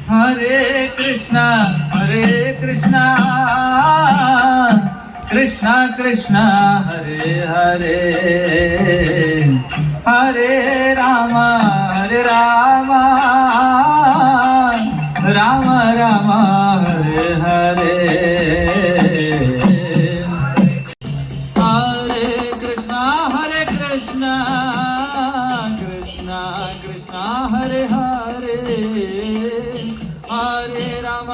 हरे कृष्णा कृष्णा कृष्णा हरे हरे, हरे राम राम राम हरे हरे। हरे कृष्णा कृष्णा कृष्णा हरे हरे, हरे राम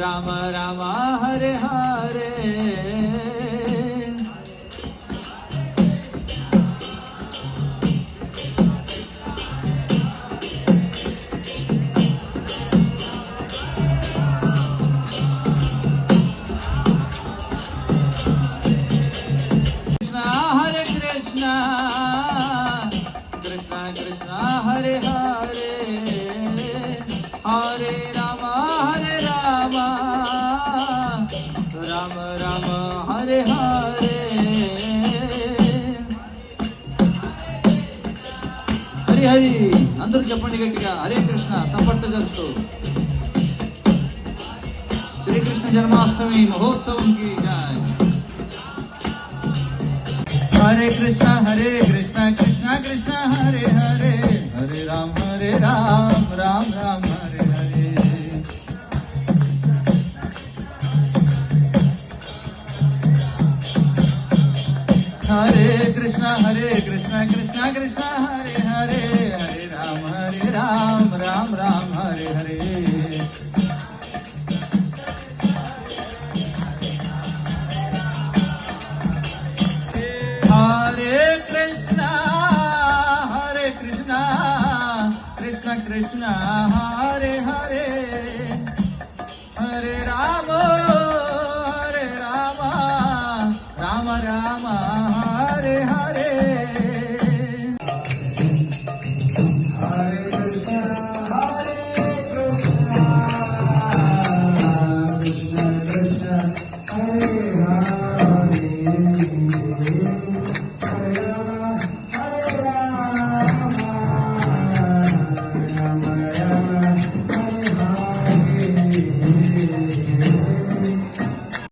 राम राम हरे हरे। कृष्णा कृष्णा हरे हरे, हरे राम राम राम हरे हरे। हरी हरी अंदर చెప్పండి గట్టిగా, హరే కృష్ణ తప్పట్టు జరుపుతూ శ్రీకృష్ణ జన్మాష్టమి మహోత్సవం की जय। हरे कृष्णा कृष्णा कृष्णा हरे हरे, हरे राम राम राम हरे हरे। हरे कृष्णा कृष्णा कृष्णा हरे हरे, हरे राम राम राम हरे हरे। हरे कृष्णा कृष्णा कृष्णा हरे हरे, हरे राम राम राम हरे हरे।